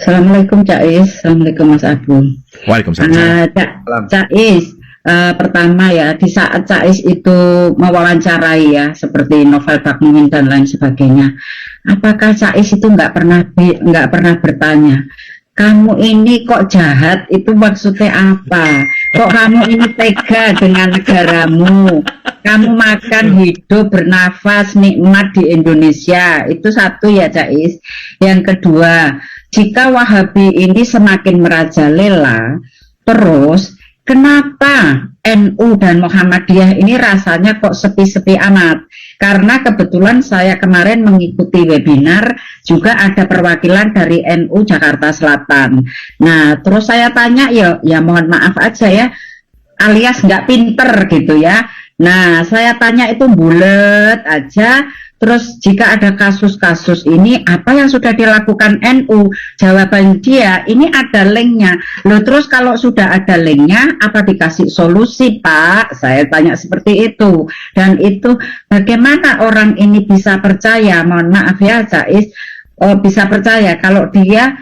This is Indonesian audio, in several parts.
Assalamualaikum Cak Is, Assalamualaikum Mas Agung. Waalaikumsalam. Cak Is, pertama ya di saat Cak Is itu mewawancarai ya seperti Novel Baknumin dan lain sebagainya, apakah Cak Is itu nggak pernah bertanya, kamu ini kok jahat, itu maksudnya apa? Kok kamu ini tega dengan negaramu? Kamu makan, hidup, bernafas, nikmat di Indonesia. Itu satu ya Cak Is. Yang kedua, jika Wahabi ini semakin merajalela, terus kenapa NU dan Muhammadiyah ini rasanya kok sepi-sepi amat? Karena kebetulan saya kemarin mengikuti webinar, juga ada perwakilan dari NU Jakarta Selatan. Nah, terus saya tanya, ya mohon maaf aja ya, alias nggak pinter gitu ya. Nah, saya tanya itu bulet aja. Terus jika ada kasus-kasus ini, apa yang sudah dilakukan NU? Jawaban dia, ini ada linknya. Loh, terus kalau sudah ada linknya, apa dikasih solusi, Pak? Saya tanya seperti itu. Dan itu bagaimana orang ini bisa percaya? Mohon maaf ya, Cais, bisa percaya kalau dia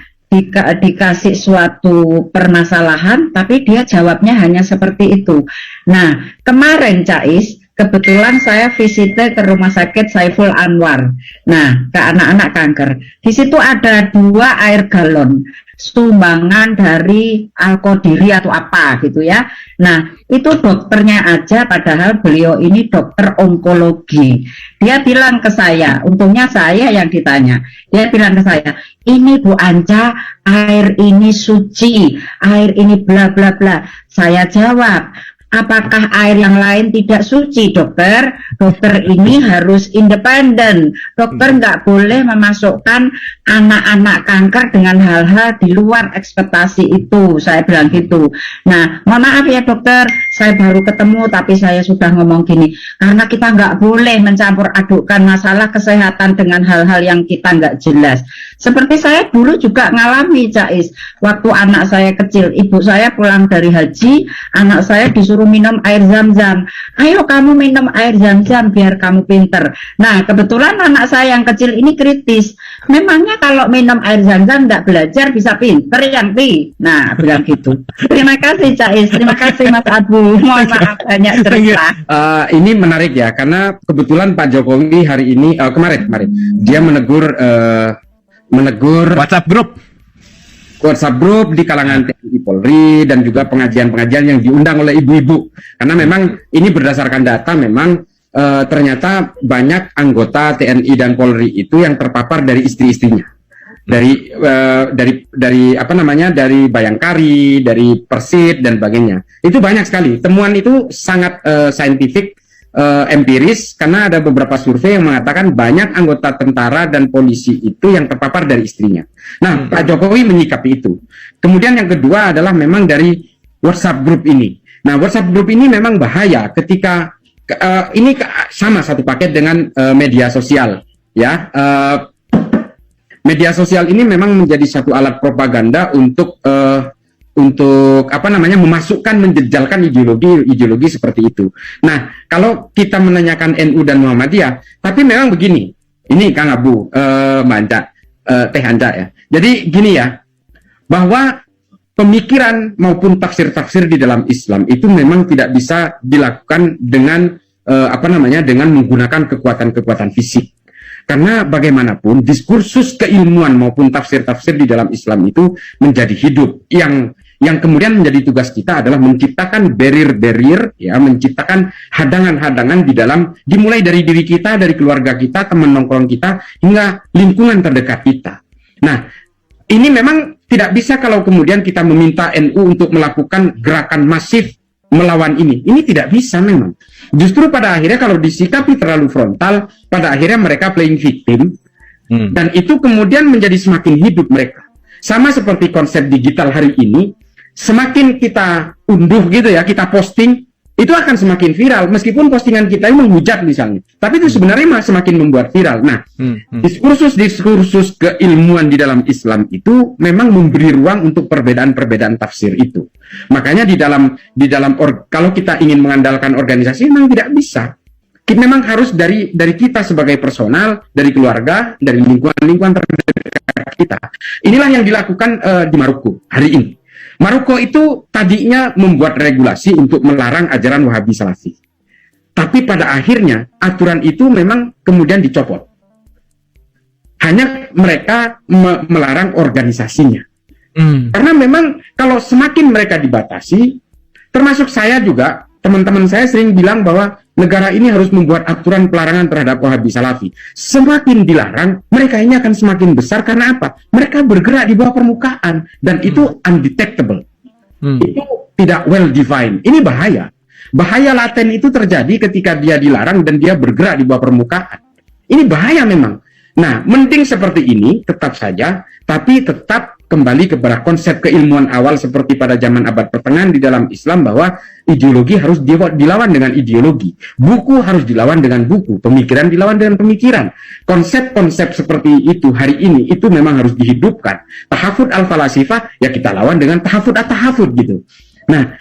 dikasih suatu permasalahan, tapi dia jawabnya hanya seperti itu. Nah, kemarin Cais, kebetulan saya visite ke Rumah Sakit Saiful Anwar. Nah, ke anak-anak kanker. Di situ ada 2 air galon sumbangan dari Al-Qodiri atau apa gitu ya. Nah, itu dokternya aja, padahal beliau ini dokter onkologi. Dia bilang ke saya, untungnya saya yang ditanya. Dia bilang ke saya, ini Bu Anca, air ini suci, air ini bla bla bla. Saya jawab, apakah air yang lain tidak suci, dokter? Dokter ini harus independen. Dokter nggak boleh memasukkan anak-anak kanker dengan hal-hal di luar ekspektasi itu. Saya bilang gitu. Nah, mohon maaf ya dokter, saya baru ketemu tapi saya sudah ngomong gini. Karena kita nggak boleh mencampur adukkan masalah kesehatan dengan hal-hal yang kita nggak jelas. Seperti saya dulu juga ngalami, Cais. Waktu anak saya kecil, ibu saya pulang dari haji, anak saya disuruh minum air zam-zam. Ayo kamu minum air zam-zam biar kamu pinter. Nah, kebetulan anak saya yang kecil ini kritis. Memangnya kalau minum air zam-zam tidak belajar bisa pinter yang pi? Nah, bilang gitu. Terima kasih Cais, terima kasih Mas Abu. Mohon maaf banyak cerita. Ini menarik ya, karena kebetulan Pak Jokowi hari ini kemarin dia menegur WhatsApp grup di kalangan TNI Polri dan juga pengajian-pengajian yang diundang oleh ibu-ibu. Karena memang ini berdasarkan data, memang ternyata banyak anggota TNI dan Polri itu yang terpapar dari istri-istrinya. Dari Bayangkari, dari Persit dan sebagainya. Itu banyak sekali. Temuan itu sangat saintifik, empiris, karena ada beberapa survei yang mengatakan banyak anggota tentara dan polisi itu yang terpapar dari istrinya. Nah, Pak Jokowi menyikapi itu. Kemudian yang kedua adalah memang dari WhatsApp group ini. Nah, WhatsApp group ini memang bahaya ketika ini sama satu paket dengan media sosial, ya. Media sosial ini memang menjadi satu alat propaganda untuk memasukkan, menjejalkan ideologi seperti itu. Nah, kalau kita menanyakan NU dan Muhammadiyah, tapi memang begini, ini Kang Abu, Mbak Anca, Teh Anca ya. Jadi gini ya, bahwa pemikiran maupun tafsir-tafsir di dalam Islam itu memang tidak bisa dilakukan dengan dengan menggunakan kekuatan-kekuatan fisik. Karena bagaimanapun diskursus keilmuan maupun tafsir-tafsir di dalam Islam itu menjadi hidup, yang kemudian menjadi tugas kita adalah menciptakan barrier, ya, menciptakan hadangan-hadangan dimulai dari diri kita, dari keluarga kita, teman nongkrong kita, hingga lingkungan terdekat kita. Nah, ini memang tidak bisa kalau kemudian kita meminta NU untuk melakukan gerakan masif melawan ini. Ini tidak bisa memang. Justru pada akhirnya kalau disikapi terlalu frontal, pada akhirnya mereka playing victim, dan itu kemudian menjadi semakin hidup mereka. Sama seperti konsep digital hari ini, semakin kita unduh gitu ya, kita posting, itu akan semakin viral, meskipun postingan kita ini menghujat misalnya, tapi itu sebenarnya semakin membuat viral. Nah, diskursus keilmuan di dalam Islam itu memang memberi ruang untuk perbedaan-perbedaan tafsir itu. Makanya kalau kita ingin mengandalkan organisasi memang tidak bisa. memang harus dari kita sebagai personal, dari keluarga, dari lingkungan terdekat kita. Inilah yang dilakukan di Maroko hari ini. Maroko itu tadinya membuat regulasi untuk melarang ajaran Wahabi Salafi. Tapi pada akhirnya aturan itu memang kemudian dicopot. Hanya mereka melarang organisasinya. Karena memang kalau semakin mereka dibatasi, termasuk saya juga, teman-teman saya sering bilang bahwa negara ini harus membuat aturan pelarangan terhadap Wahabi Salafi. Semakin dilarang, mereka ini akan semakin besar. Karena apa? Mereka bergerak di bawah permukaan dan itu undetectable. Itu tidak well defined. Ini bahaya. Bahaya laten itu terjadi ketika dia dilarang dan dia bergerak di bawah permukaan. Ini bahaya memang. Nah, mending seperti ini tetap saja, tapi tetap kembali kepada konsep keilmuan awal seperti pada zaman abad pertengahan di dalam Islam, bahwa ideologi harus dilawan dengan ideologi, buku harus dilawan dengan buku, pemikiran dilawan dengan pemikiran. Konsep-konsep seperti itu hari ini itu memang harus dihidupkan. Tahafud al-falasifah ya kita lawan dengan tahafud at-tahafud gitu. Nah,